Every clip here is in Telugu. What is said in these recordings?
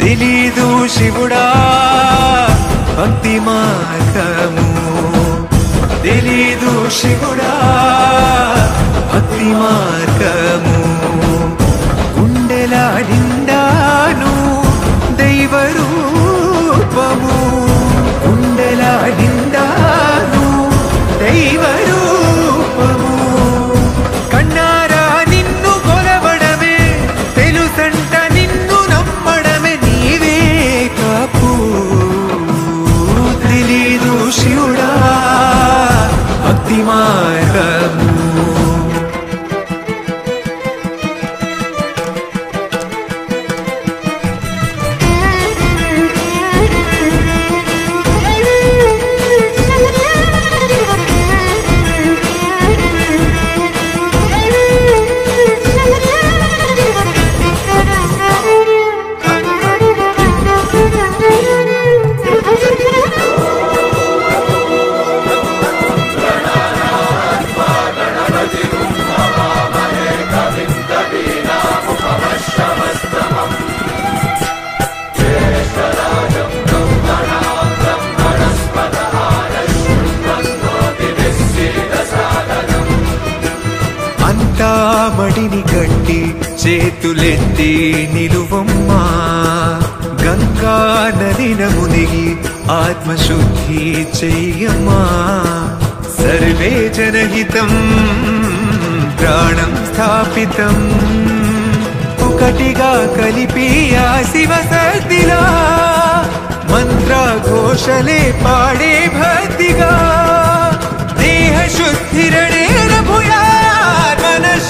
తెలీదు శివుడా భక్తి మార్గము, తెలీదు శివుడా భక్తి మార్గము. గుండెల నిండాను దైవ రూపము, గుండెల నిండాను దైవ రూపము. కన్నారా నిన్ను కొలవడమే తెలుసంట, నిన్ను నమ్మడమే నీవే కాపు. తెలీదు శివుడా భక్తి మార్గము. మడిని కట్టి చేతులెత్తి నిలువమ్మా, గంగా నదిన మునిగి ఆత్మశుద్ధి చెయ్యమ్మా. సర్వే జనహితం ప్రాణం స్థాపితం, ఒకటిగా కలిపి ఆ శివ సద్దిలా మంత్రఘోషలే పాడే భక్తిగా. దేహ శుద్ధిరణేన భూయా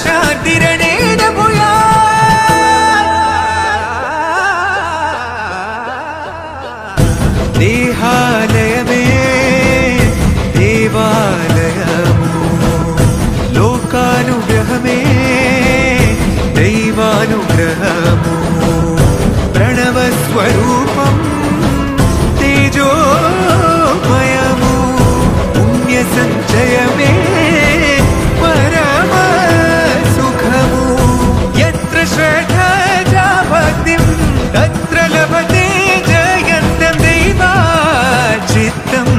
శాంతిరణేన భూయా. దేహాలయమే దేవాలయము, లోకానుగ్రహమే దైవానుగ్రహము. ప్రణవ స్వరూపం తేజోమయము, పుణ్య సంచయమే పరమ సుఖము. యత్ర శ్రద్ధా భక్తిం తత్ర లభతే జయంతం దైవాచిత్తం.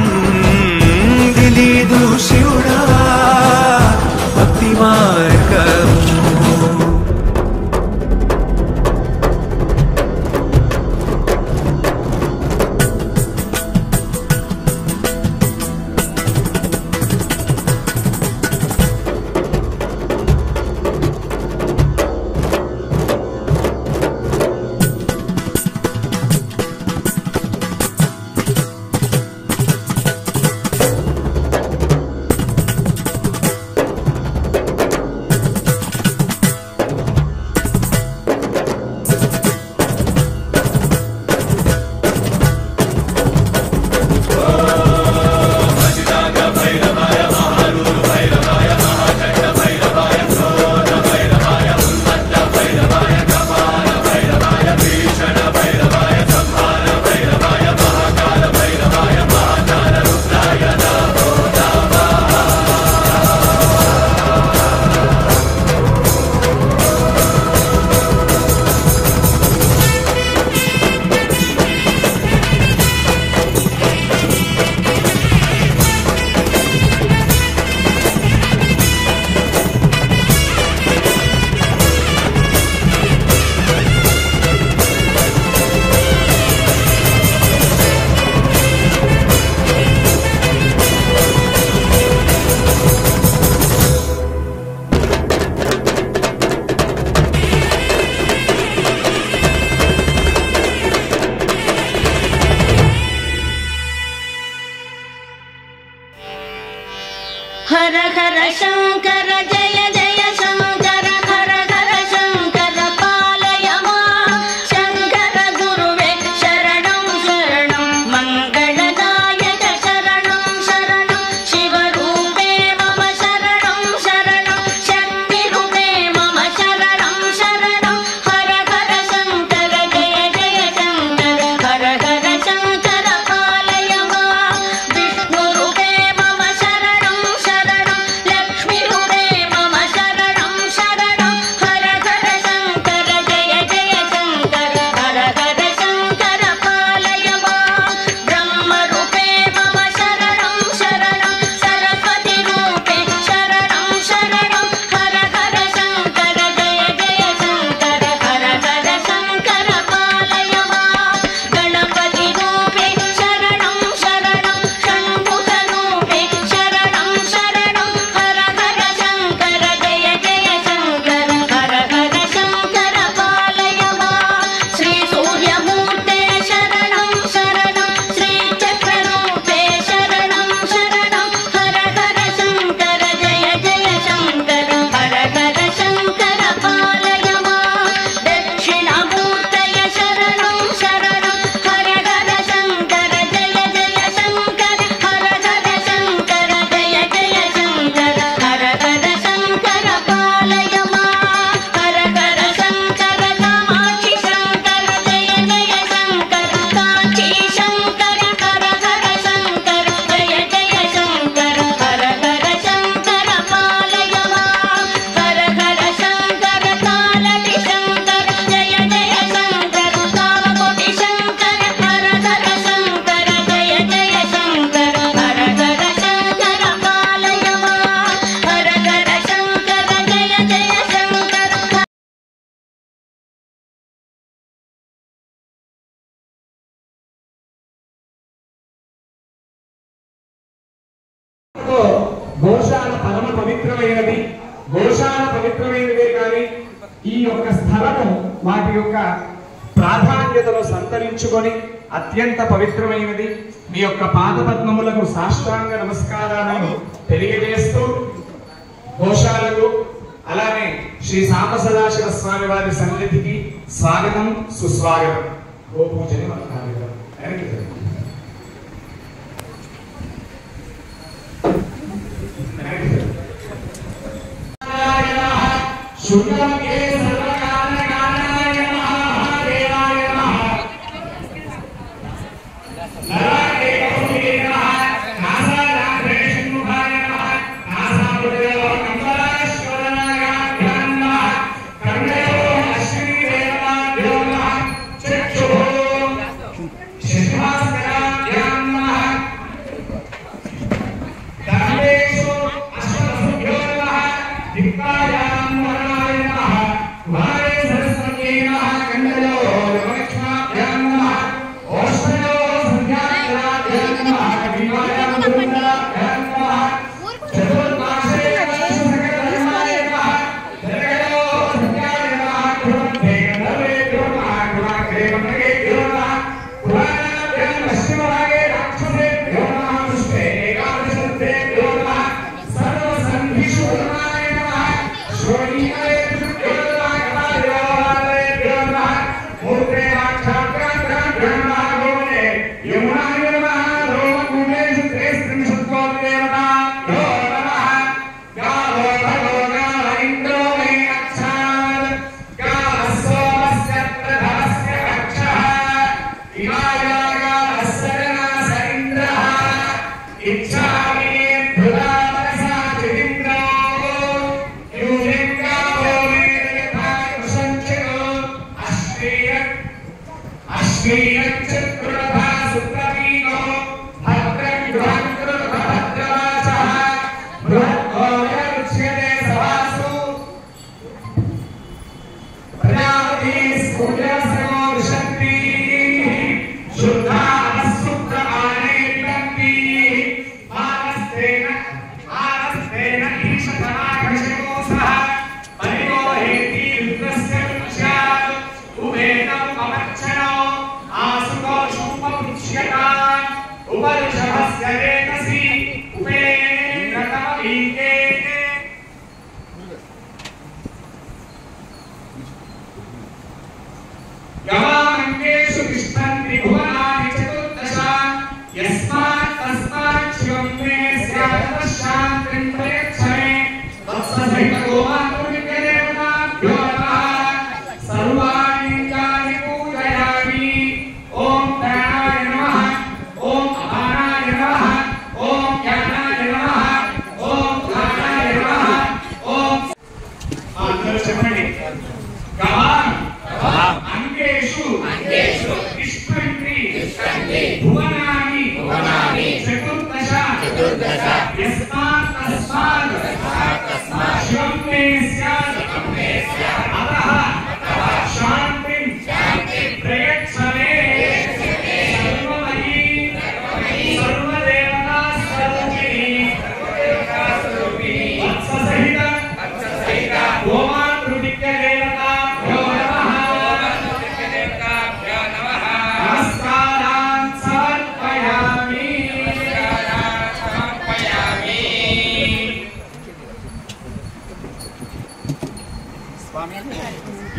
తెలీదు శివుడా భక్తి మార్గము. ఈ యొక్క స్థలము వాటి యొక్క ప్రాధాన్యతను సంతరించుకొని అత్యంత పవిత్రమైనది. మీ యొక్క పాదపద్మములకు సాష్టాంగ నమస్కారాలను తెలియజేస్తూ గోశాలకు అలానే శ్రీ సాంబసదాశివ స్వామి వారి సన్నిధికి స్వాగతం సుస్వాగతం. గోపూజని మన కార్యక్రమం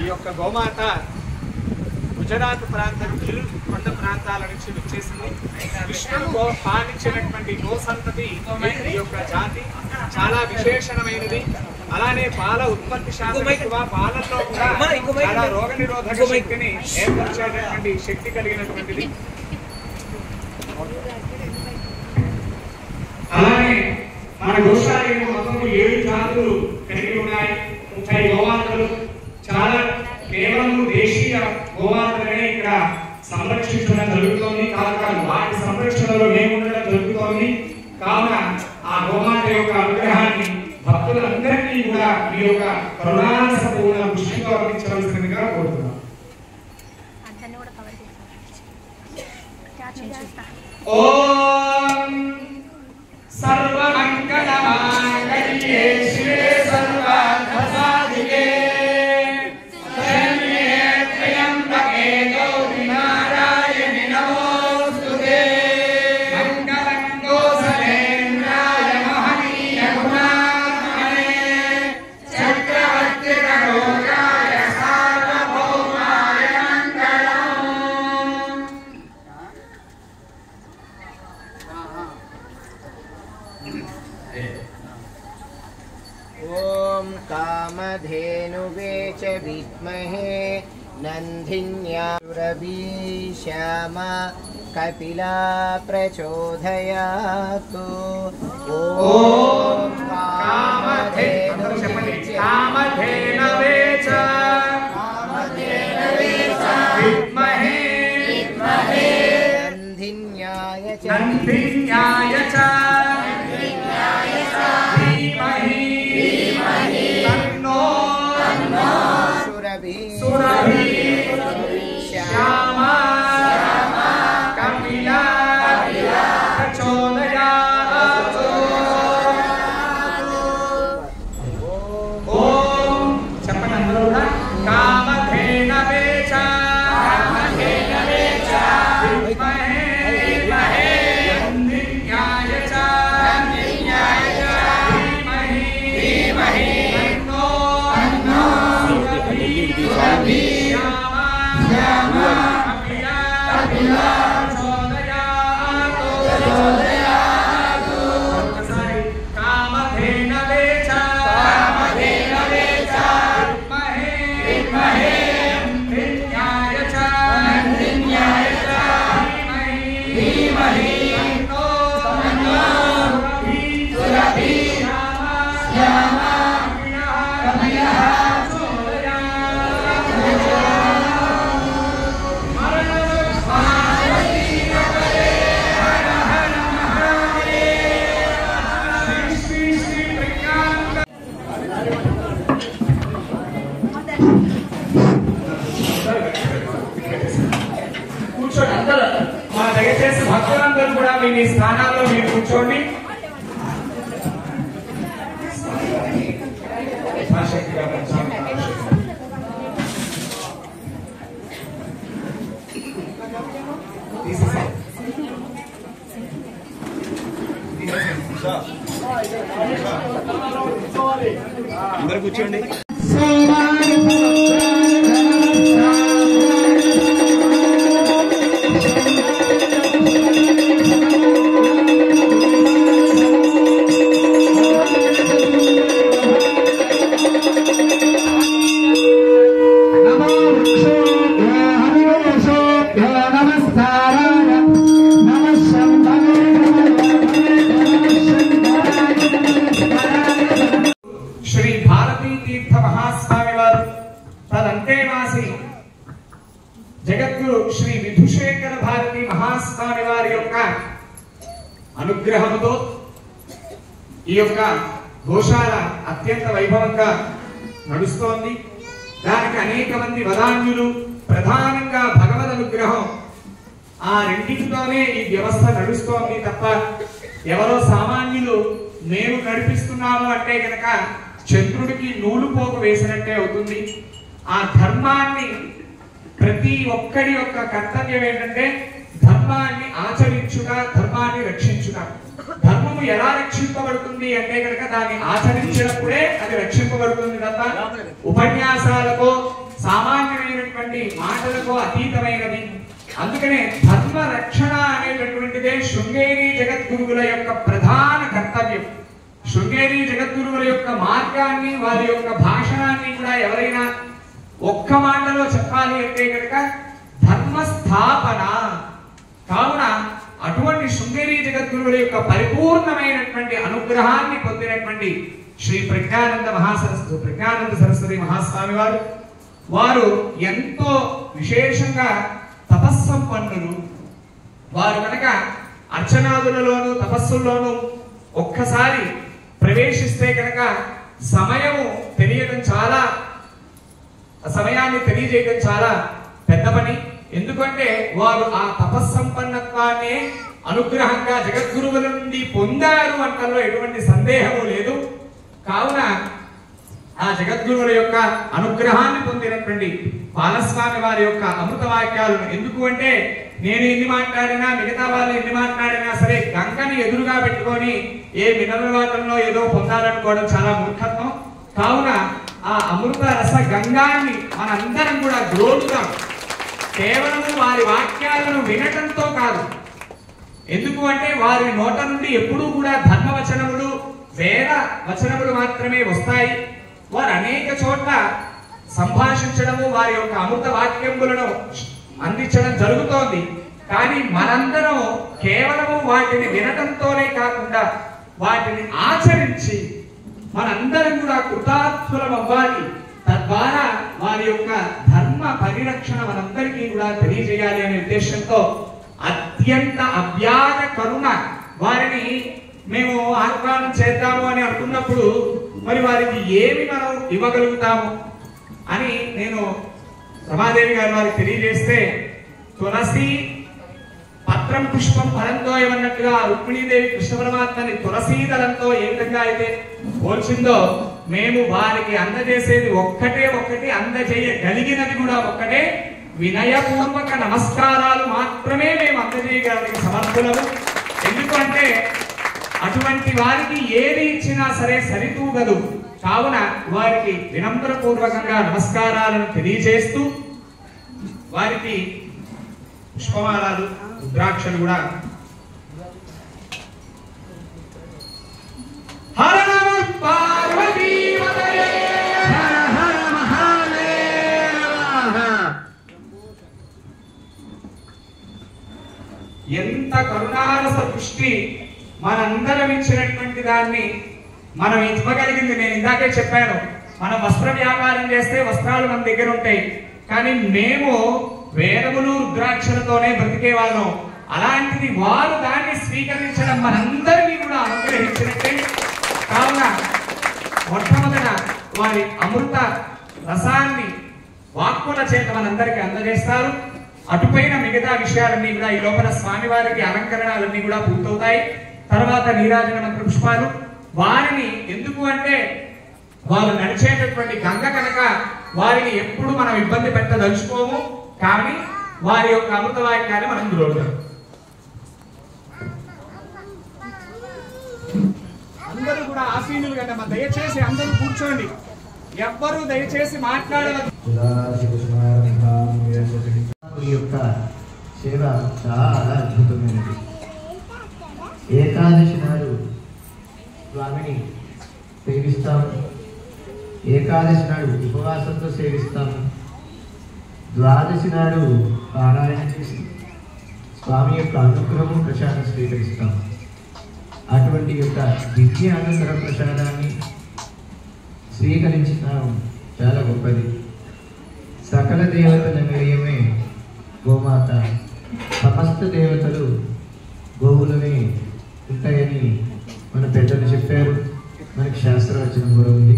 ఈ యొక్క గోమాత గుజరాత్ ప్రాంతం కొండ ప్రాంతాల నుంచి వచ్చేసింది. విష్ణువు పాలించినటువంటి గోసంతతి ఈ యొక్క జాతి చాలా విశేషణమైనది. అలానే పాల ఉత్పత్తి శాతం ఎక్కువ, పాలల్లో కూడా చాలా రోగ నిరోధక శక్తిని ఏర్పరిచేటటువంటి శక్తి కలిగినటువంటిది. అలానే మన గోశాలలో మొత్తం 7 జాతులు కలిగి ఉన్నాయి. 30 గోమాతలు చాలా కేవలం దేశీయ గోమాతలనే ఇక్కడ సంరక్షించడం జరుగుతోంది. కాదు వాటి సంరక్షణలో మేము ఉండడం జరుగుతోంది. కావున ఆ గోమాత యొక్క అనుగ్రహాన్ని భక్తులందరినీ కూడా మీ యొక్క కరుణాసపూర్ణ దృష్టితో అందించవలసిందిగా కోరుతున్నాం. ఓం సర్వమంగళమాంగళ్యే శివే సర్వార్థసాధికే कामधेनुवे च विद्महे नन्दिन्यारवी श्यामा कपिला प्रचोदयातु। ॐ कामधेनवे च विद्महे नन्दिन्याय च धीमहि तन्नो सुरभि श्यामा कपिला प्रचोदयातु। ओम చెప్పండి అందరూ కూడా కామధేనవే చ విద్మహే నందిన్యాయ చ ధీమహి తన్నో సురభి శ్యామా కపిలా ప్రచోదయాతు। ఒకసారి కామధేనవే చ విద్మహే నందిన్యాయ చ ధీమహి తన్నో సురభి శ్యామా కపిలా కూర్చోండి అందరూ. మా దయచేసి భక్తులందరూ కూడా మీ స్థానాల్లో మీరు కూర్చోండి. అందరూ కూర్చోండి. శ్రీ భారతీ తీర్థ మహాస్వామి వారు తదంతేవాసి జగద్గురు శ్రీ విధుశేఖర భారతీ మహాస్వామి వారి యొక్క అనుగ్రహంతో ఈ యొక్క గోశాల అత్యంత వైభవంగా నడుస్తోంది. దానికి అనేక మంది వదాన్యులు, ప్రధానంగా భగవద్ అనుగ్రహం, ఆ రెండింటితోనే ఈ వ్యవస్థ నడుస్తోంది తప్ప ఎవరో సామాన్యులు మేము నడిపిస్తున్నాము అంటే కనుక చంద్రుడికి నూలు పోగు వేసినట్టే అవుతుంది. ఆ ధర్మాన్ని ప్రతి ఒక్కడి యొక్క కర్తవ్యం ఏంటంటే ధర్మాన్ని ఆచరించుట, ధర్మాన్ని రక్షించుట. ధర్మము ఎలా రక్షింపబడుతుంది అంటే కనుక దాన్ని ఆచరించినప్పుడే అది రక్షింపబడుతుంది తప్ప ఉపన్యాసాలకో సామాన్యమైనటువంటి మాటలకో అతీతమైనది. అందుకనే ధర్మ రక్షణ అనేటటువంటిదే శృంగేరి జగద్గురువుల యొక్క ప్రధాన కర్తవ్యం. శృంగేరి జగద్గురువుల యొక్క మార్గాన్ని, వారి యొక్క భాషణాన్ని కూడా ఎవరైనా ఒక్క మాటలో చెప్పాలి అంటే కనుక ధర్మ స్థాపన. కావున అటువంటి శృంగేరి జగద్గురువుల యొక్క పరిపూర్ణమైనటువంటి అనుగ్రహాన్ని పొందినటువంటి శ్రీ ప్రజ్ఞానంద సరస్వతి మహాస్వామి వారు ఎంతో విశేషంగా తపస్సంపన్నులు. వారు కనుక అర్చనాదులలోను తపస్సుల్లోనూ ఒక్కసారి ప్రవేశిస్తే కనుక సమయాన్ని తెలియజేయడం చాలా పెద్ద పని. ఎందుకంటే వారు ఆ తపస్సంపన్నత్వాన్ని అనుగ్రహంగా జగద్గురువుల నుండి పొందారు అంటలో ఎటువంటి సందేహము లేదు. కావున ఆ జగద్గురువుల యొక్క అనుగ్రహాన్ని పొందినటువంటి బాలస్వామి వారి యొక్క అమృత వాక్యాలను, ఎందుకు అంటే నేను ఎన్ని మాట్లాడినా మిగతా వాళ్ళు ఎన్ని మాట్లాడినా సరే గంగని ఎదురుగా పెట్టుకొని ఏ మినరల్ వాటర్లో ఏదో పొందాలనుకోవడం చాలా మూర్ఖత్వం. కావున ఆ అమృత రస గంగాన్ని మనందరం కూడా గ్రోలుదాం. కేవలం వారి వాక్యాలను వినటంతో కాదు. ఎందుకు అంటే వారి నోట నుండి ఎప్పుడూ కూడా ధర్మవచనములు, వేద వచనములు మాత్రమే వస్తాయి. వారు అనేక చోట్ల సంభాషించడము, వారి యొక్క అమృత వాక్యములను అందించడం జరుగుతోంది. కానీ మనందరం కేవలము వాటిని వినడంతోనే కాకుండా వాటిని ఆచరించి మనందరం కూడా కృతార్థులం అవ్వాలి. తద్వారా వారి యొక్క ధర్మ పరిరక్షణ మనందరికీ కూడా తెలియజేయాలి అనే ఉద్దేశంతో అత్యంత అవ్యాజ కరుణ వారిని మేము ఆహ్వానం చేద్దాము అని అనుకున్నప్పుడు మరి వారికి ఏమి మనం ఇవ్వగలుగుతాము అని నేను రమాదేవి గారు వారికి తెలియజేస్తే, తులసి పత్రం పుష్పం ఫలంతో ఏమన్నట్టుగా రుక్మిణీదేవి కృష్ణ పరమాత్మని తులసీ దళంతో ఏ విధంగా అయితే పోల్చిందో, మేము వారికి అందజేసేది ఒక్కటి అందజేయగలిగినది కూడా ఒక్కటే, వినయపూర్వక నమస్కారాలు మాత్రమే మేము అందజేయగలిగిన సమర్థులము. ఎందుకంటే అటువంటి వారికి ఏది ఇచ్చినా సరే సరితూగదు. కావున వారికి వినమ్రపూర్వకంగా నమస్కారాలను తెలియజేస్తూ వారికి పుష్పమాలాలు, రుద్రాక్షలు కూడా హర నమః పార్వతీపతయే హర హర మహాదేవ. ఎంత కరుణారస దృష్టి మనందరం ఇచ్చినటువంటి దాన్ని మనం ఇవ్వగలిగింది. నేను ఇందాకే చెప్పాను, మనం వస్త్ర వ్యాపారం చేస్తే వస్త్రాలు మన దగ్గర ఉంటాయి, కానీ మేము వేదములు రుద్రాక్షలతోనే బ్రతికే వాళ్ళం. అలాంటిది వారు దాన్ని స్వీకరించడం మనందరినీ కూడా అనుగ్రహించినట్టే. కావున మొట్టమొదట వారి అమృత రసాన్ని వాక్కుల చేత మనందరికీ అందజేస్తారు. అటుపైన మిగతా విషయాలన్నీ కూడా ఈ లోపల స్వామివారికి అలంకరణలన్నీ కూడా పూర్తవుతాయి. తర్వాత నీరాజన మంత్ర పుష్పాలు. వారిని ఎందుకు అంటే వారు నడిచేటటువంటి గంగ కనుక వారిని ఎప్పుడు మనం ఇబ్బంది పెట్టదలుచుకోము. కానీ వారి యొక్క అమృత వాక్యాన్ని మనం గురవుతాం. అందరూ కూడా ఆసీనులు కదమ్మా, దయచేసి అందరూ కూర్చోండి, ఎవ్వరూ దయచేసి మాట్లాడవద్దు. ఈ యొక్క సేవ చాలా అద్భుతమైనది. ఏకాదశి నాడు స్వామిని సేవిస్తాము, ఏకాదశి నాడు ఉపవాసంతో సేవిస్తాము, ద్వాదశి నాడు పారాయణ చేసి స్వామి యొక్క అనుగ్రహము ప్రసాదం స్వీకరిస్తాము. అటువంటి యొక్క దివ్య అనంతర ప్రసాదాన్ని స్వీకరించడం చాలా గొప్పది. సకల దేవతల నిలయమే గోమాత, సమస్త దేవతలు గోవులనే ఉంటాయని మన పెద్దలు చెప్పారు. మనకి శాస్త్రవచనం కూడా ఉంది.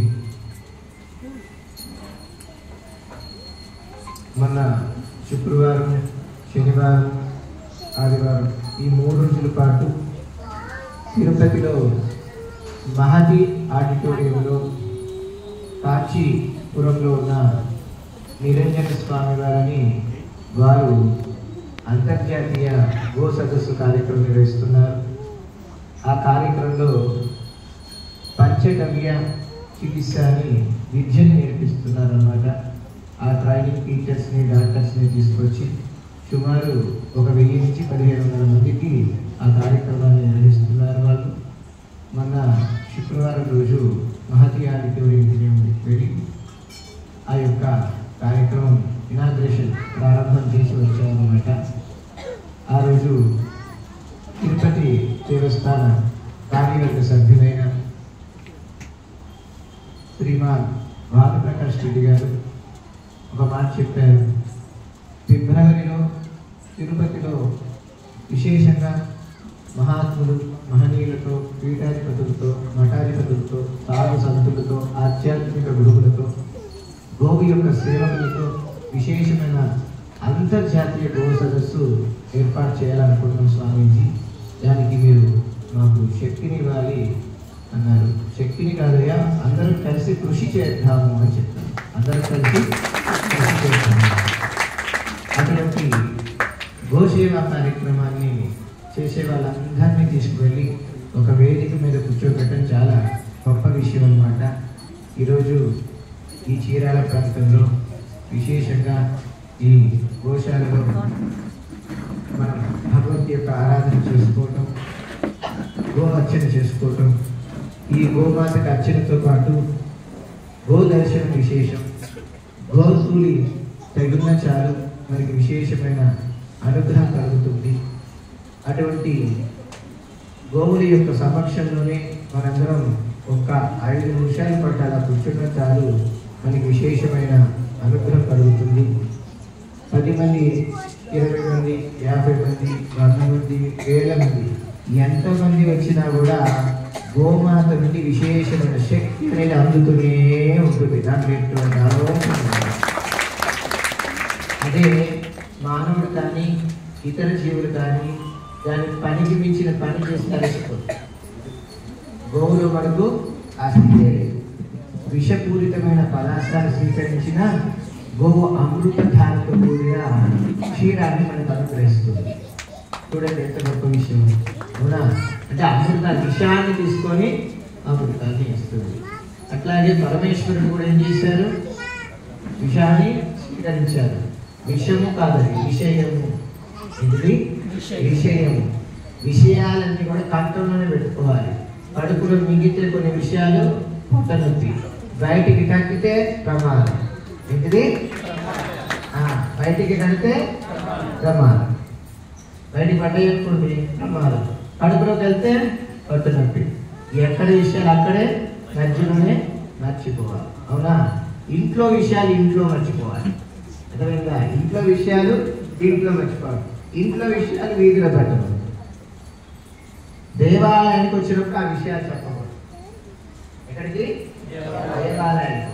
మన శుక్రవారం, శనివారం, ఆదివారం ఈ 3 రోజుల పాటు తిరుపతిలో మహతి ఆడిటోరియంలో కాంచీపురంలో ఉన్న నిరంజన స్వామి వారిని వారు అంతర్జాతీయ గో సదస్సు కార్యక్రమం నిర్వహిస్తున్నారు. ఆ కార్యక్రమంలో పంచగవ్య చికిత్స అని విద్యను నేర్పిస్తున్నారు అన్నమాట. ఆ ట్రైనింగ్ టీచర్స్ని, డాక్టర్స్ని తీసుకొచ్చి సుమారు 1000 నుంచి 1500 మందికి ఆ కార్యక్రమాన్ని నిర్వహిస్తున్నారు వాళ్ళు. మొన్న శుక్రవారం రోజు మహతి ఆడిటోరియంకి వెళ్ళి ఆ యొక్క కార్యక్రమం ఇనాగ్రేషన్ ప్రారంభం చేసి వచ్చామన్నమాట. ఆ రోజు తిరుపతి దేవస్థాన కార్యవర్గ సభ్యులైన శ్రీమాన్ భానుప్రకాష్ రెడ్డి గారు ఒక మాట చెప్పారు. ఫిబ్రవరిలో తిరుపతిలో విశేషంగా మహాత్ములు, మహనీయులతో, పీఠాధిపతులతో, మఠాధిపతులతో, సాధు సంతులతో, ఆధ్యాత్మిక గురువులతో, గోవు యొక్క సేవకులతో విశేషమైన అంతర్జాతీయ గో సదస్సు ఏర్పాటు చేయాలనుకుంటున్నాం స్వామీజీ. దానికి మీరు మాకు శక్తిని ఇవ్వాలి అన్నారు. శక్తిని కాదయ్యా, అందరూ కలిసి కృషి చేద్దాము అని చెప్పారు. అందరూ కలిసి కృషి చేద్దాము. అటువంటి గోసేవా కార్యక్రమాన్ని చేసే వాళ్ళందరినీ తీసుకువెళ్ళి ఒక వేదిక మీద కూర్చోబెట్టడం చాలా గొప్ప విషయం అన్నమాట. ఈరోజు ఈ చీరాల ప్రాంతంలో విశేషంగా ఈ గోశాలలో మనం భగవంతు యొక్క ఆరాధన చేసుకోవటం, గో అర్చన చేసుకోవటం, ఈ గోమాతకు అర్చనతో పాటు గోదర్శనం విశేషం. గోధూళి తగిన చాలు మనకి విశేషమైన అనుగ్రహం కలుగుతుంది. అటువంటి గోవుల యొక్క సమక్షంలోనే మనందరం ఒక్క 5 నిమిషాల పాటు అలా కూర్చున్న చాలు మనకి విశేషమైన అనుగ్రహం కలుగుతుంది. 10 మంది, 20 మంది, 50 మంది, 100 మంది, 1000 మంది, ఎంతమంది వచ్చినా కూడా గోమాత నుండి విశేషమైన శక్తి అనేది అందుతూనే ఉంటుంది. దాంట్లో ఎటువంటి ఆలోచన లేదు. అదే మానవుడు కానీ ఇతర జీవులు కానీ దాని పనికి మించిన పని చేసి కలిసిపోతుంది. గోవులు మనకు ఆసక్తి లేదు. విషపూరితమైన పదార్థాలు స్వీకరించిన గోవు అమృతధారతో కూడిన క్షీరాన్ని మనకు అనుగ్రహిస్తుంది. చూడండి ఎంత గొప్ప విషయం, అవునా? అంటే అమృత విషాన్ని తీసుకొని అమృతాన్ని ఇస్తుంది. అట్లాగే పరమేశ్వరుడు కూడా ఏం చేశారు? విషాన్ని స్వీకరించారు. విషము కాదని విషయము. ఇది విషయము. విషయాలన్నీ కూడా కంట్రోల్లోనే పెట్టుకోవాలి. కడుపులో మిగితే కొన్ని విషయాలు పొట్టనొప్పి, బయటికి కక్కితే ప్రమాదం. ఏంటిది? బయటికి కడితే ప్రమాదం. బయటికి పడ్డ చెప్పుకోండి ప్రమాదం. కడుపులోకి వెళ్తే పొట్టనొప్పి. ఎక్కడ విషయాలు అక్కడే మధ్యలోనే మర్చిపోవాలి, అవునా? ఇంట్లో విషయాలు ఇంట్లో మర్చిపోవాలి. అర్థమైందా? ఇంట్లో విషయాలు ఇంట్లో మర్చిపోవాలి. ఇంట్లో విషయాలు వీధిలో పెట్టకూడదు. దేవాలయానికి వచ్చినప్పుడు ఆ విషయాలు చెప్పకూడదు. ఎక్కడికి? దేవాలయానికి.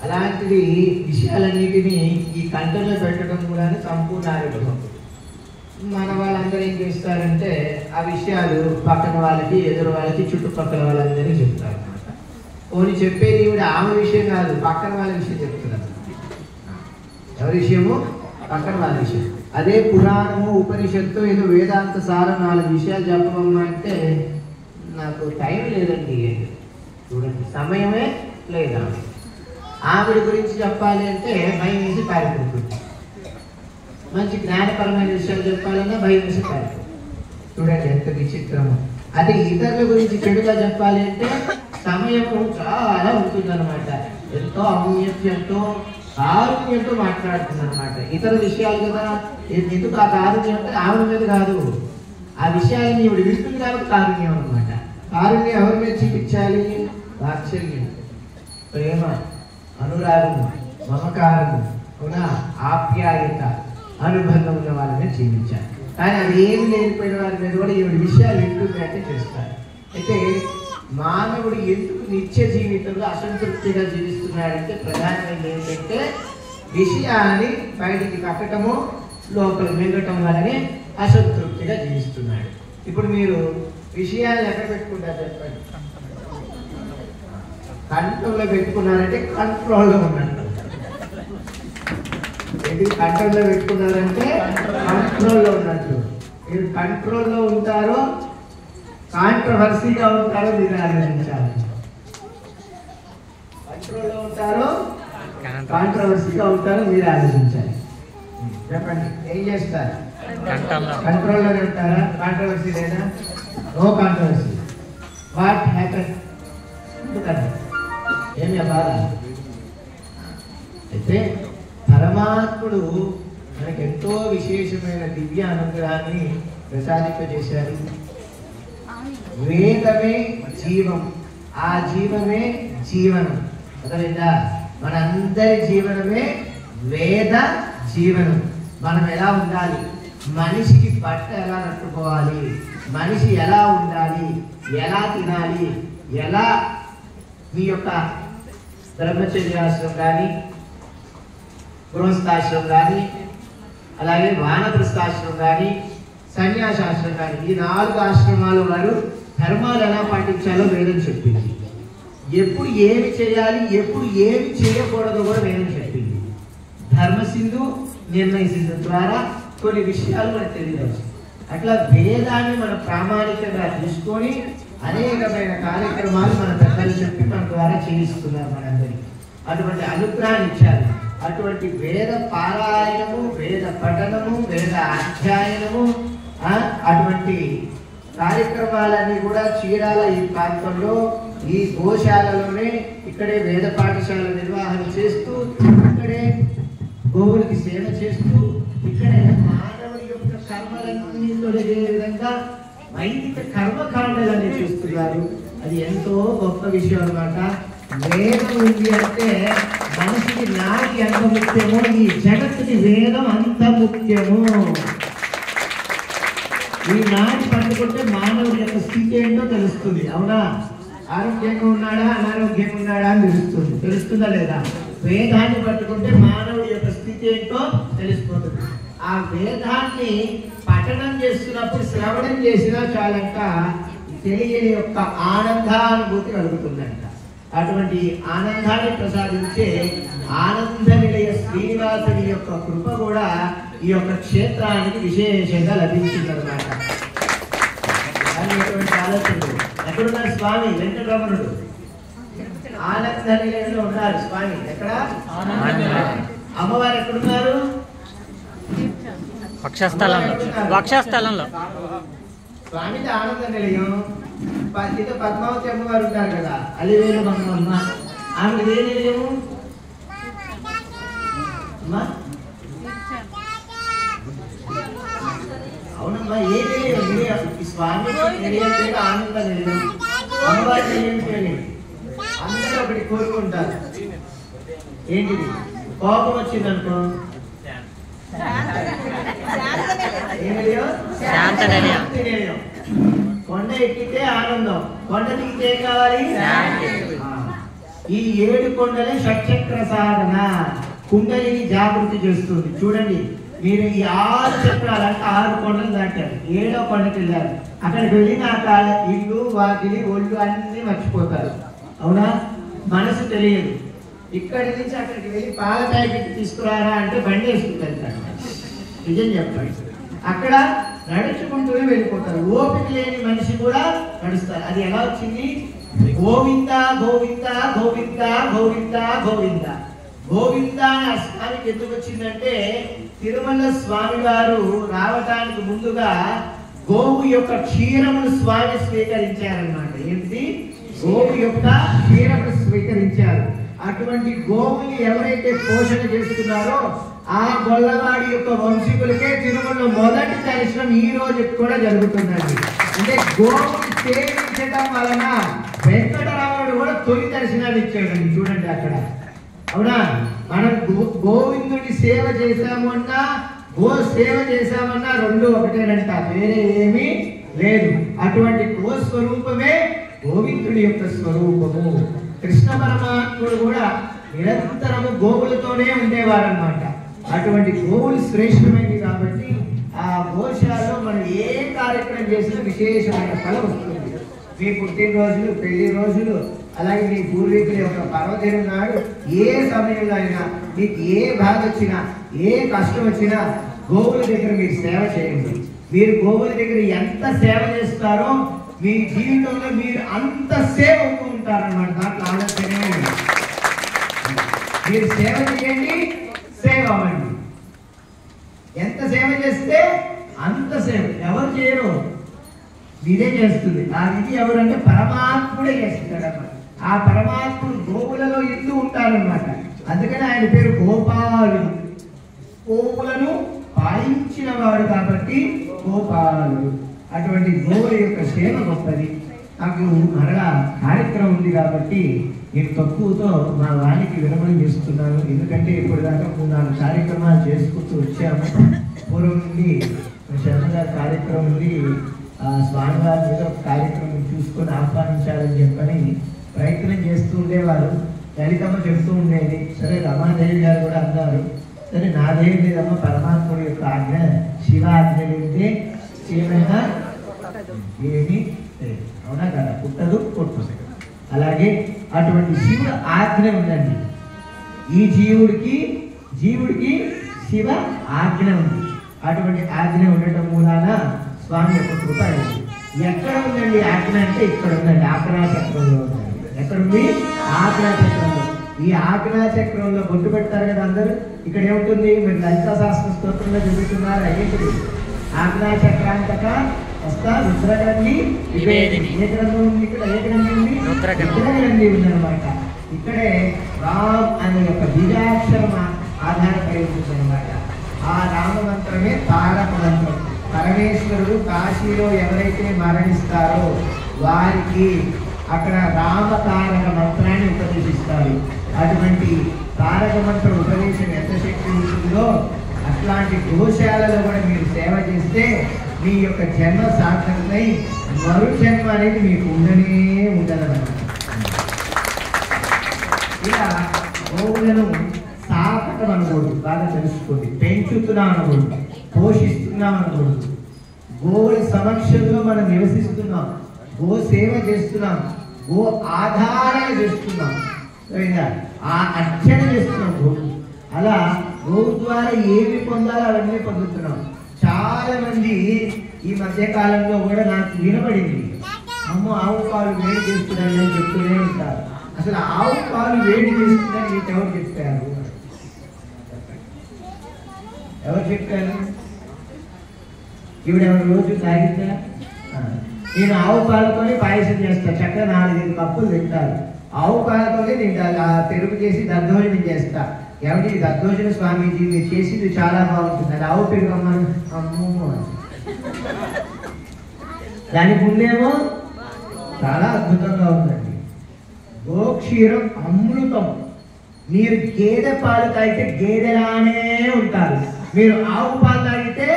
అలాంటిది విషయాలన్నిటినీ ఈ కంటలో పెట్టడం కూడా సంపూర్ణ ఆరోగ్యం. మన వాళ్ళందరూ ఏం చేస్తారంటే ఆ విషయాలు పక్కన వాళ్ళకి, ఎదురు వాళ్ళకి, చుట్టుపక్కల వాళ్ళందరికీ చెప్తారు అనమాట. ఓని చెప్పేది ఈవిడ ఆమె విషయం కాదు, పక్కన వాళ్ళ విషయం చెప్తున్నారు. ఎవరి విషయము? పక్కన వాళ్ళ విషయం. అదే పురాణము, ఉపనిషత్తు, ఏదో వేదాంత సారం 4 విషయాలు చెప్పమమ్మా అంటే నాకు టైం లేదండి. చూడండి, సమయమే లేదా. ఆవిడ గురించి చెప్పాలి అంటే భయం వేసి పారిపోతుంది. మంచి జ్ఞానపరమైన విషయాలు చెప్పాలన్నా భయం వేసి పారిపోతుంది. చూడండి ఎంత విచిత్రము. అదే ఇతరుల గురించి చెడుగా చెప్పాలి అంటే సమయము చాలా ఉంటుందన్నమాట. ఎంతో ఔన్నత్యంతో కారుణ్యంతో మాట్లాడుతుంది అనమాట. ఇతర విషయాలు కదా, ఎందుకు ఆ కారుణ్యం అంటే ఆవిడ మీద కాదు, ఆ విషయాలని ఇవిడ వింటుంది కాబట్టి కారుణ్యం అనమాట. కారుణ్యం ఎవరి మీద చూపించాలి? వాత్సల్యం, ప్రేమ, అనురాగము, మమకారము, అవునా, ఆప్యాయత, అనుబంధం ఉన్న వాళ్ళ మీద జీవించాలి. కానీ అది ఏమి లేకపోయిన వారి మీద కూడా ఈవిడ విషయాలు వింటుంది అంటే చేస్తారు. అయితే మానవుడు ఎందుకు నిత్య జీవితంలో అసంతృప్తిగా జీవిస్తున్నాడంటే ప్రధానమైన ఏంటంటే విషయాన్ని బయటికి కట్టడము, లోపల మిగటం వల్లనే అసంతృప్తిగా జీవిస్తున్నాడు. ఇప్పుడు మీరు విషయాలు ఎక్కడ పెట్టుకుంటారు చెప్పండి? కంట్రోల్లో పెట్టుకున్నారంటే కంట్రోల్లో ఉన్నట్టు. ఎందుకు కంట్రోల్లో పెట్టుకున్నారంటే కంట్రోల్లో ఉన్నట్టు. మీరు కంట్రోల్లో ఉంటారో కాంట్రవర్సీగా ఉంటారో మీరు ఆలోచించాలి. కంట్రోల్లో ఉంటారో కాంట్రవర్సీగా ఉంటారో మీరు ఆలోచించాలి. చెప్పండి, ఏం చేస్తారు? కంట్రోల్లోనే ఉంటారా? కాంట్రవర్సీ లేదా? No controversy. What happen? ఎందుకంటే ఏమి బాధ? అయితే పరమాత్ముడు మనకు ఎంతో విశేషమైన దివ్య అనుగ్రహాన్ని ప్రసాదింపజేశారు. వేదమే జీవం, ఆ జీవమే జీవనం. అర్థమైందా? మనందరి జీవనమే వేద జీవనం. మనం ఎలా ఉండాలి, మనిషికి బట్ట ఎలా నట్టుకోవాలి, మనిషి ఎలా ఉండాలి, ఎలా తినాలి, ఎలా మీ యొక్క బ్రహ్మచర్యాశ్రమం కానీ, గృహస్థాశ్రమం కానీ, అలాగే వానప్రస్థాశ్రమం కానీ, సన్యాసాశ్రమం కానీ, ఈ 4 ఆశ్రమాల వారు ధర్మాలు ఎలా పాటించాలో వేదం చెప్పింది. ఎప్పుడు ఏమి చేయాలి, ఎప్పుడు ఏమి చేయకూడదో కూడా వేదం చెప్పింది. ధర్మసింధు, నిర్ణయ సింధు ద్వారా కొన్ని విషయాలు మనకు తెలియవచ్చు. అట్లా వేదాన్ని మనం ప్రామాణికంగా తీసుకొని అనేకమైన కార్యక్రమాలు మన పెద్దలు చెప్పి మన ద్వారా చేయిస్తున్నారు మనందరికీ. అటువంటి అనుగ్రహాన్ని ఇచ్చారు. అటువంటి వేద పారాయణము, వేద పఠనము, వేద అధ్యయనము, అటువంటి కార్యక్రమాలన్నీ కూడా చీరాల ఈ ప్రాంతంలో ఈ గోశాలలోనే ఇక్కడే వేద పాఠశాల నిర్వహణ చేస్తూ ఇక్కడే గోవులకి సేవ చేస్తూ ఇక్కడే మానవుడి యొక్క కర్మలన్నీ తొలగే విధంగా వైదిక కర్మకాండలని చూస్తున్నారు. అది ఎంతో గొప్ప విషయం అన్నమాట. వేదం ఉంది అంటే మనిషికి నాటి ఎంత ముఖ్యమో ఈ జగత్తుకి వేదం అంత ముఖ్యము. ఈ నాటి పట్టుకుంటే మానవుడి యొక్క స్థితి ఏంటో తెలుస్తుంది. అవునా? ఆరోగ్యంగా ఉన్నాడా అనారోగ్యంగా ఉన్నాడా అని తెలుస్తుందా లేదా? వేదాన్ని పట్టుకుంటే మానవుడి యొక్క స్థితి ఏంటో తెలిసిపోతుంది. ఆ వేదాన్ని పఠనం చేస్తున్నప్పుడు శ్రవణం చేసినా చాలంట తెలియని యొక్క ఆనందానుభూతి కలుగుతుందంట. అటువంటి ఆనందాన్ని ప్రసాదించే ఆనంద నిలయ శ్రీనివాసుని యొక్క కృప కూడా ఈ యొక్క క్షేత్రానికి విశేషంగా లభించిందన్నమాట. ఎటువంటి ఆలోచన ఎక్కడున్నారు స్వామి? వెంకటరమణుడు ఆనంద నిలయంలో ఉన్నారు స్వామి. ఎక్కడ? అమ్మవారు ఎక్కడున్నారు? వక్షస్థలంలో స్వామిది ఆనంద నిలయం. పద్మావతి అమ్మవారు ఉంటారు కదా, అలివేలు మంగమ్మ, ఆమె ఏ నిలయము? అవునమ్మా, ఏ నిలయం? స్వామి నిలయం పేరు ఆనంద నిలయం, అమ్మవారి నిలయం పేరు. అందరూ ఒకటి కోరుకుంటారు, ఏంటిది? కోపం వచ్చిందనుకో శాంత నిలయం. కొండ ఎక్కితే ఆనందం, కొండ దిగితే ఏం కావాలి? ఈ 7 కొండలే షట్చక్ర సాధన కుండలిని జాగృతి చేస్తుంది. చూడండి, మీరు ఈ 6 చక్రాలు అంటే 6 కొండలు దాటారు, 7వ కొండకి వెళ్ళారు. అక్కడికి వెళ్ళి నాకు ఇల్లు వాకిలి ఒళ్ళు అన్ని మర్చిపోతారు. అవునా? మనసు తెలియదు. ఇక్కడి నుంచి అక్కడికి వెళ్ళి పాల ప్యాకెట్ తీసుకురారా అంటే బండి వేసుకుని వెళ్తారు. నిజం చెప్పండి, అక్కడ నడుచుకుంటూనే వెళ్ళిపోతారు. ఓపిక లేని మనిషి కూడా నడుస్తారు. అది ఎలా వచ్చింది? గోవింద గోవింద గోవింద గోవింద గోవింద గోవింద అనే స్వామికి ఎందుకు వచ్చిందంటే, తిరుమల స్వామి వారు రావటానికి ముందుగా గోవు యొక్క క్షీరమును స్వామి స్వీకరించారన్నమాట. ఏంటి? గోవు యొక్క క్షీరమును స్వీకరించారు. అటువంటి గోవుని ఎవరైతే పోషణ చేస్తున్నారో ఆ గొల్లవాడి యొక్క వంశీకులకే తిరుమలలో మొదటి దర్శనం ఈ రోజు కూడా జరుగుతుందండి. అంటే గోవుని సేవించడం వలన వెంకటరాముడు కూడా తొలి దర్శనాలు ఇచ్చాడండి. చూడండి అక్కడ. అవునా? మనం గోవిందుని సేవ చేశాము అన్నా గో సేవ చేశామన్నా రెండు ఒకటేనంట, వేరే ఏమీ లేదు. అటువంటి గో స్వరూపమే గోవిందుడి యొక్క స్వరూపము. కృష్ణ పరమాత్ముడు కూడా నిరంతరము గోవులతోనే ఉండేవారన్నమాట. అటువంటి గోవులు శ్రేష్టమైనవి కాబట్టి ఆ గోశాలలో మనం ఏ కార్యక్రమం చేసినా విశేషమైన ఫలం వస్తుంది. మీ పుట్టినరోజులు, పెళ్లి రోజులు, అలాగే మీ పూర్వీకుల యొక్క పర్వదినం నాడు ఏ సమయంలో అయినా మీకు ఏ బాధ వచ్చినా ఏ కష్టం వచ్చినా గోవుల దగ్గర మీరు సేవ చేయండి. మీరు గోవుల దగ్గర ఎంత సేవ చేస్తారో మీ జీవితంలో మీరు అంత సేవ అవుతూ ఉంటారన్నమాట. దాంట్లో ఆలోచనే మీరు సేవ చేయండి, సేవ అవ్వండి. ఎంత సేవ చేస్తే అంత సేవ. ఎవరు చేయరు, మీరే చేస్తుంది. ఆ విధి ఎవరంటే పరమాత్ముడే చేస్తాడు అన్నమాట. ఆ పరమాత్ముడు గోవులలో ఇస్తూ ఉంటారన్నమాట. అందుకని ఆయన పేరు గోపాలుడు. గోవులను పాలించిన వాడు కాబట్టి గోపాలుడు. అటువంటి గోవుల యొక్క సేవ గొప్పది. నాకు మరలా కార్యక్రమం ఉంది కాబట్టి నేను తక్కువతో మా వానికి విరమణ చేస్తున్నాను. ఎందుకంటే ఇప్పుడు దాకా 3-4 కార్యక్రమాలు చేసుకుంటూ వచ్చాము. పూర్వం నుండి శర్మ గారి కార్యక్రమం ఉంది, స్వామివారి మీద ఒక కార్యక్రమం చూసుకొని ఆహ్వానించాలని చెప్పని ప్రయత్నం చేస్తూ ఉండేవారు. లలితమ్మ చెప్తూ ఉండేది. సరే, రమాదేవి గారు కూడా అన్నారు, సరే నాదేవి లేదమ్మ, పరమాత్ముడి యొక్క ఆజ్ఞ, శివ ఆజ్ఞ లేదే ఏమైనా ఏమి లేదు. అవునా కదా? పుట్టదు పుట్టదు. అలాగే అటువంటి శివ ఆజ్ఞ ఉందండి. ఈ జీవుడికి శివ ఆజ్ఞ ఉంది. అటువంటి ఆజ్ఞ ఉండటం మూలాన స్వామి యొక్క కృప ఉంది. ఎక్కడ ఉందండి ఆజ్ఞ అంటే ఇక్కడ ఉందండి, ఆజ్ఞాచక్రంలో ఉందండి. ఎక్కడుంది? ఆజ్ఞాచక్రంలో. ఈ ఆజ్ఞాచక్రంలో బొట్టు పెడతారు కదా అందరూ. ఇక్కడ ఏముంటుంది? మీరు లలితా శాస్త్ర స్తోత్రంలో చదువుతున్నారు. అయ్యేది ఆజ్ఞాచక్రాంతక వస్తా రుద్రగ్రంథి విభేదిని. ఏ గ్రంథం ఉంది ఇక్కడ? ఏ గ్రంథి ఉంది? రుద్రగ్రంథి. రుద్రగ్రంథి ఉందన్నమాట. ఇక్కడే రామ్ అనే ఒక బీజాక్షరం ఆధారపడి ఉంటుందన్నమాట. ఆ రామ మంత్రమే తారక మంత్రం. పరమేశ్వరుడు కాశీలో ఎవరైతే మరణిస్తారో వారికి అక్కడ రామ తారక మంత్రాన్ని ఉపదేశిస్తారు. అటువంటి తారక మంత్ర ఉపదేశం ఎంత శక్తి ఉంటుందో అట్లాంటి గోశాలలో కూడా మీరు సేవ చేస్తే మీ యొక్క జన్మ సార్థకమై మరు జన్మ అనేది మీకు ఉండనే ఉండదన్నమాట. ఇలా గోవులను సాకటం అనకూడదు, బాగా తెలుసుకోండి. పెంచుతున్నాం అనకూడదు, పోషిస్తున్నాం అనకూడదు. గోవుల సమక్షంలో మనం నివసిస్తున్నాం, గో సేవ చేస్తున్నాం, గో ఆధారణ చేస్తున్నాం, ఆ అర్చన చేస్తున్నాం గోవు. అలా గోవు ద్వారా ఏమి పొందాలో అవన్నీ పొందుతున్నాం. చాలా మంది ఈ మధ్య కాలంలో కూడా నాకు వినబడింది, అమ్మో ఆవు పాలు వేడి చేస్తున్నాయి అని చెప్తూనే ఉంటారు. అసలు ఆవు పాలు వేడి చేస్తుందని మీకు ఎవరు చెప్పారు? ఎవరు చెప్పారు? ఇవిడ ఎవరు రోజు తాగిద్దా? నేను ఆవు పాలతోనే పాయసం చేస్తాను, చక్కగా 4-5 కప్పులు తింటారు. ఆవు పాలతోనే తింటాను, పెరుగు చేసి దద్దోజనం చేస్తా. ఎవరి దద్దోజన స్వామీజీ మీరు చేసింది చాలా బాగుంటుంది, అది ఆవు పెరుగు అమ్మను. అమ్మో, దాని ముందేమో చాలా అద్భుతంగా ఉందండి. గోక్షీరం అమృతం. మీరు గేదె పాలు తాగితే గేదెలానే ఉంటారు, మీరు ఆవు పాలు తాగితే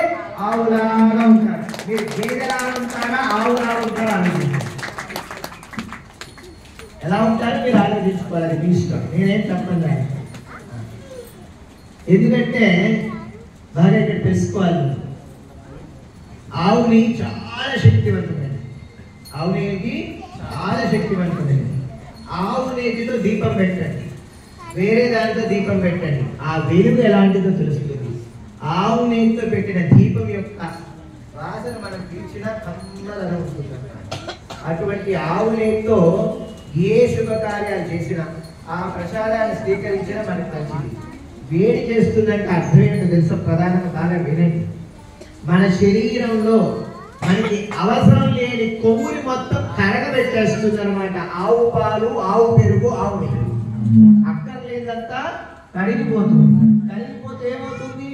ఆవులాగా ఉంటారు. మీరు గేదెలాగా ఉంటారా ఆవులాగా ఉంటారా ఆలోచించారు. ఎలా ఉంటారో మీరు ఆలోచించుకోవాలి, అది మీ ఇష్టం, నేనేం చెప్పండి. ఎందుకంటే బాగా ఇక్కడ తెలుసుకోవాలి. ఆవు నెయ్యి చాలా శక్తివంతమైనది. ఆవు నెయ్యి చాలా శక్తివంతమైనది. ఆవు నెయ్యితో దీపం పెట్టండి, వేరే దానితో దీపం పెట్టండి, ఆ వెలుగు ఎలాంటిదో తెలుస్తుంది. ఆవు నెయ్యితో పెట్టిన దీపం యొక్క వాసన మనం పీల్చినా కమ్మదనం ఉంటుంది. అటువంటి ఆవు నెయ్యితో ఏ శుభకార్యాలు చేసినా ఆ ప్రసాదాన్ని స్వీకరించినా మనకు మంచిది. వేడి చేస్తుందంటే అర్థం ఏంటో తెలుసా? ప్రధానంగా బాగా వినండి. మన శరీరంలో మనకి అవసరం లేని కొవ్వుని మొత్తం కరగబెట్టేస్తుంది అనమాట. ఆవు పాలు, ఆవు పెరుగు, ఆవు నెయ్యి అక్కర్లేదంతా కరిగిపోతుంది. కరిగిపోతే ఏమవుతుంది?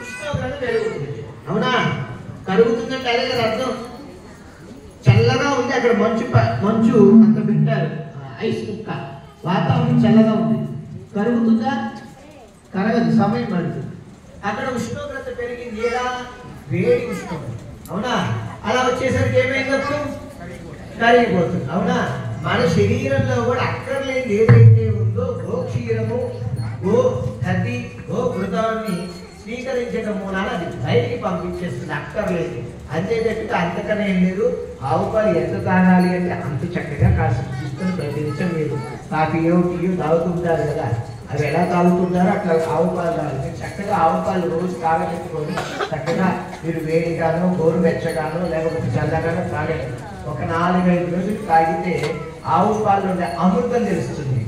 ఉష్ణోగ్రత పెరుగుతుంది. అవునా? కరుగుతుందంటే అదే కదా అర్థం. చల్లగా ఉంది, అక్కడ మంచు అంత పెట్టారు, ఐస్ కుక్క, వాతావరణం చల్లగా ఉంది, కరుగుతుందా? కరగదు, సమయం పడుతుంది. అక్కడ ఉష్ణోగ్రత పెరిగింది, ఎలా? వేడి ఉష్ణోగ్రత. అవునా? అలా వచ్చేసరికి ఏమైందప్పుడు? కరిగిపోతుంది. అవునా? మన శరీరంలో కూడా అక్కర్లేని ఏదైతే ఉందో గోక్షీరము, గో దధి, గో ఘృతాన్ని స్వీకరించడం మూలాన అది బయటికి పంపించేస్తుంది, అక్కర్లేదు. అంతే తప్పితే అంతకనే ఏం లేదు. ఆవు పాలు ఎంత తాగాలి అంటే అంత చక్కగా కాసి తీసుకొని ప్రతి నిమిషం మీరు కాఫీయో టీయో తాగుతుంటారు కదా, అవి ఎలా తాగుతుంటారో అట్లా ఆవు పాలు తాగాలి. మీరు చక్కగా ఆవు పాలు రోజు తాగబెట్టుకొని చక్కగా మీరు వేడిగానో గోరువెచ్చగానో లేకపోతే చల్లగానో తాగండి. ఒక 4-5 రోజులు తాగితే ఆవు పాలు ఉండే అమృతం తెలుస్తుంది.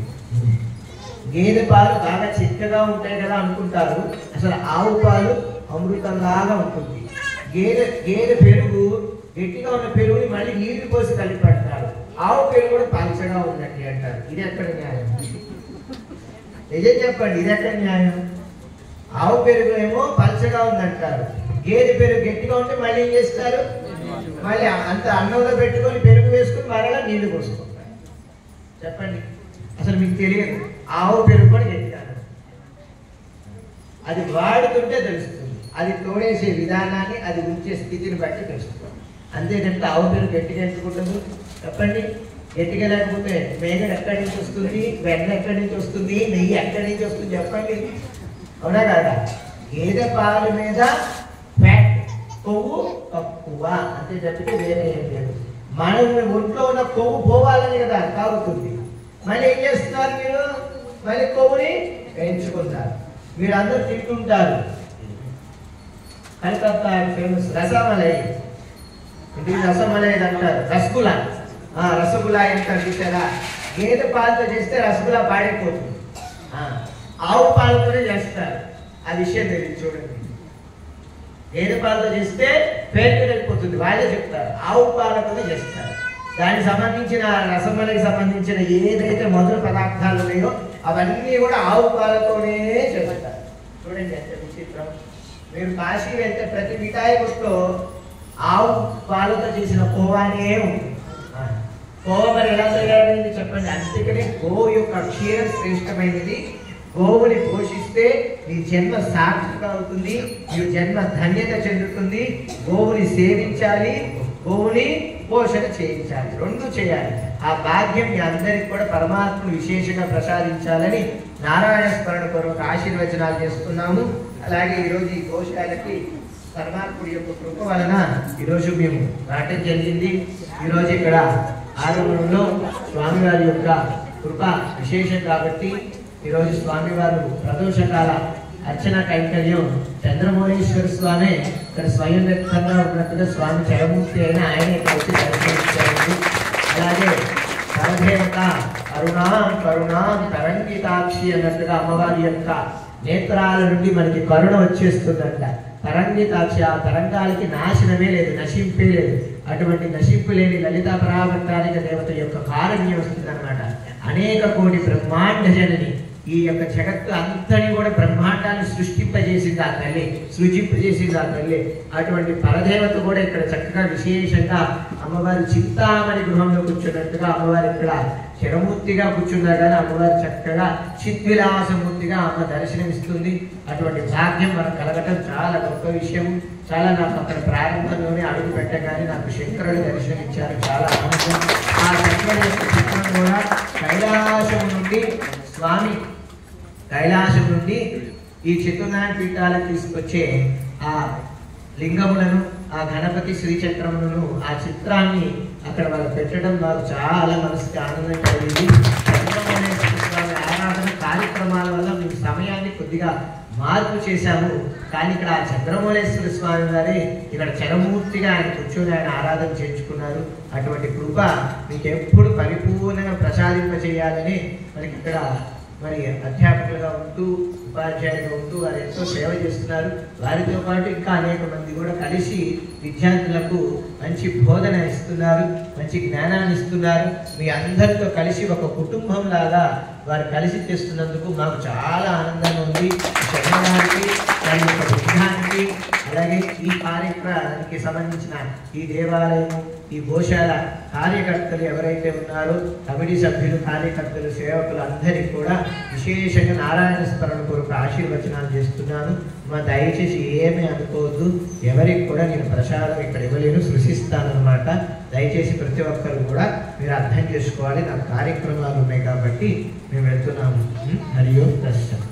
గేదె పాలు బాగా చిక్కగా ఉంటాయి కదా అనుకుంటారు, అసలు ఆవు పాలు అమృతంలాగా ఉంటుంది. గేదె పెరుగు గట్టిగా ఉన్న పెరుగుని మళ్ళీ నీళ్లు పోసి కలిపి పెడతారు. ఆవు పెరుగు కూడా పలచగా ఉన్నట్టు అంటారు. ఇది ఎక్కడ న్యాయం? నిజం చెప్పండి, ఇది ఎక్కడ న్యాయం? ఆవు పెరుగు ఏమో పలచగా ఉందంటారు, గేదె పెరుగు గట్టిగా ఉంటే మళ్ళీ ఏం చేస్తారు? మళ్ళీ అంత అన్నంలో పెట్టుకొని పెరుగు వేసుకుని మరలా నీళ్లు పోసుకుంటారు. చెప్పండి, అసలు మీకు తెలియదు ఆవు పెరుగు కూడా గట్టిగా అది వాడుతుంటే తెలుస్తుంది. అది తోడేసే విధానాన్ని, అది ఉంచే స్థితిని బట్టి తెలుస్తుంది. అంతేనంటే ఆవు పెరుగు గట్టిగా ఎందుకుంటుంది చెప్పండి? గట్టిగా లేకపోతే మేగడ ఎక్కడి నుంచి వస్తుంది, వెన్న ఎక్కడి నుంచి వస్తుంది, నెయ్యి ఎక్కడి నుంచి వస్తుంది చెప్పండి? అవునా కదా? గేదె పాలు మీద ఫ్యాట్, కొవ్వు తక్కువ, అంతే తప్పితే వేరే ఏం లేదు. మన ఒంట్లో ఉన్న కొవ్వు పోవాలని కదా తాగుతుంది. మళ్ళీ ఏం చేస్తున్నారు మీరు? మళ్ళీ కొవ్వుని పెంచుకుంటారు. మీరు అందరూ తింటుంటారు. కలకత్తా ఫేమస్ రసమలై, ఇంటికి రసమలై అంటారు, రసగుల్లా. రసగుల్లా అంటారు చూసారా? గేదె పాలతో చేస్తే రసగుల్లా పాడైపోతుంది, ఆవు పాలతోనే చేస్తారు. ఆ విషయం తెలియదు చూడండి. గేదె పాలతో చేస్తే పేరు అయిపోతుంది, వాళ్ళే చెప్తారు. ఆవు పాలతో చేస్తారు. దానికి సంబంధించిన రసమలకి సంబంధించిన ఏదైతే మొదలు పదార్థాలు ఉన్నాయో అవన్నీ కూడా ఆవు పాలతోనే చేస్తారు. చూడండి ఎంత విచిత్రం. మీరు కాశీ వెళ్తే ప్రతి మిఠాయి కొట్లో ఆవు పాలతో చేసిన కోవానే ఉంటుంది. కోవ మరి ఎలా తయారైంది చెప్పండి. అందుకనే గోవు యొక్క క్షీరం శ్రేష్టమైనది. గోవుని పోషిస్తే నీ జన్మ సార్థక అవుతుంది, నీ జన్మ ధన్యత చెందుతుంది. గోవుని సేవించాలి, గోవుని పోషణ చేయించాలి, రెండు చేయాలి. ఆ భాగ్యం మీ అందరికి కూడా పరమాత్మను విశేషంగా ప్రసాదించాలని నారాయణ స్మరణ పూర్వక ఆశీర్వచనాలు చేస్తున్నాము. అలాగే ఈరోజు ఈ గోశాలకి పరమాత్ముడి యొక్క కృప వలన ఈరోజు మేము రావటం జరిగింది. ఈరోజు ఇక్కడ ఆగమనంలో స్వామివారి యొక్క కృప విశేషం కాబట్టి ఈరోజు స్వామివారు ప్రదోషకాల అర్చన కైంకర్యం చంద్రమౌళీశ్వర స్వామి ఇక్కడ స్వయం వ్యక్తంగా ఉన్నట్టుగా స్వామి చరమూర్తి అయిన ఆయన ఇక్కడ వచ్చి దర్శించారు. అలాగే పరదేవత కరుణాం కరుణాం తరంగితాక్షి అన్నట్టుగా అమ్మవారి యొక్క నేత్రాల నుండి మనకి కరుణ వచ్చేస్తుందంట. తరంగితాక్షి, ఆ తరంగాలకి నాశనమే లేదు, నశింపే లేదు. అటువంటి నశింపు లేని లలితా పరావర్తానిక దేవత యొక్క కారుణ్యం వస్తుందన్నమాట. అనేక కోటి బ్రహ్మాండ జనని, ఈ యొక్క జగత్తు అంతని కూడా బ్రహ్మాండాన్ని సృష్టింపజేసింది ఆ తల్లి, సృజింపజేసింది ఆ తల్లి. అటువంటి పరదేవత కూడా ఇక్కడ చక్కగా విశేషంగా అమ్మవారి చింతామణి గృహంలో కూర్చున్నట్టుగా అమ్మవారి ఇక్కడ చిరమూర్తిగా కూర్చున్నా కానీ అమ్మవారి చక్కగా చిద్విలాసమూర్తిగా అమ్మ దర్శనమిస్తుంది. అటువంటి భాగ్యం మనకు కలగటం చాలా గొప్ప విషయం. చాలా నాకు అక్కడ ప్రారంభంలోనే అడుగు పెట్టగానే నాకు శంకరుడు దర్శనం ఇచ్చారు, చాలా ఆనందం. ఆ శంకరుడు యొక్క చిత్రం కూడా కైలాసం నుండి స్వామి కైలాసం నుండి ఈ చతుర్నారాయణ పీఠాలకు తీసుకొచ్చే ఆ లింగములను, ఆ గణపతి శ్రీచక్రములను, ఆ చిత్రాన్ని అక్కడ వాళ్ళు పెట్టడం నాకు చాలా మనసుకి ఆనందం కలిగింది. చంద్రమౌళీశ్వర స్వామి ఆరాధన కార్యక్రమాల వల్ల మేము సమయాన్ని కొద్దిగా మార్పు చేశాము. కానీ ఇక్కడ ఆ చంద్రమౌళీశ్వర స్వామి వారి ఇక్కడ చరమూర్తిగా ఆయన కూర్చొని ఆయన ఆరాధన చేయించుకున్నారు. అటువంటి కృప మీకు ఎప్పుడు పరిపూర్ణంగా ప్రసాదింపచేయాలని మనకి ఇక్కడ మరి అధ్యాపకులుగా ఉంటూ ఉపాధ్యాయులుగా ఉంటూ వారు ఎంతో సేవ చేస్తున్నారు. వారితో పాటు ఇంకా అనేక మంది కూడా కలిసి విద్యార్థులకు మంచి బోధన ఇస్తున్నారు, మంచి జ్ఞానాన్ని ఇస్తున్నారు. మీ అందరితో కలిసి ఒక కుటుంబం లాగా వారు కలిసి చేస్తున్నందుకు మాకు చాలా ఆనందంగా ఉంది. చదవడానికి దాని యొక్క విధానానికి, అలాగే ఈ కార్యక్రమానికి సంబంధించిన ఈ దేవాలయము, ఈ గోశాల కార్యకర్తలు ఎవరైతే ఉన్నారో కమిటీ సభ్యులు, కార్యకర్తలు, సేవకులు అందరికీ కూడా విశేషంగా నారాయణ స్మరణ కొరకు ఆశీర్వచనాలు చేస్తున్నాను. మా దయచేసి ఏమీ అనుకోవద్దు, ఎవరికి కూడా నేను ప్రసాదం ఇక్కడ ఇవ్వలేను, సృష్టిస్తానన్నమాట. దయచేసి ప్రతి ఒక్కరు కూడా మీరు అర్థం చేసుకోవాలి. నాకు కార్యక్రమాలు ఉన్నాయి కాబట్టి మేము వెళ్తున్నాము. హరి ఓం దర్శనం.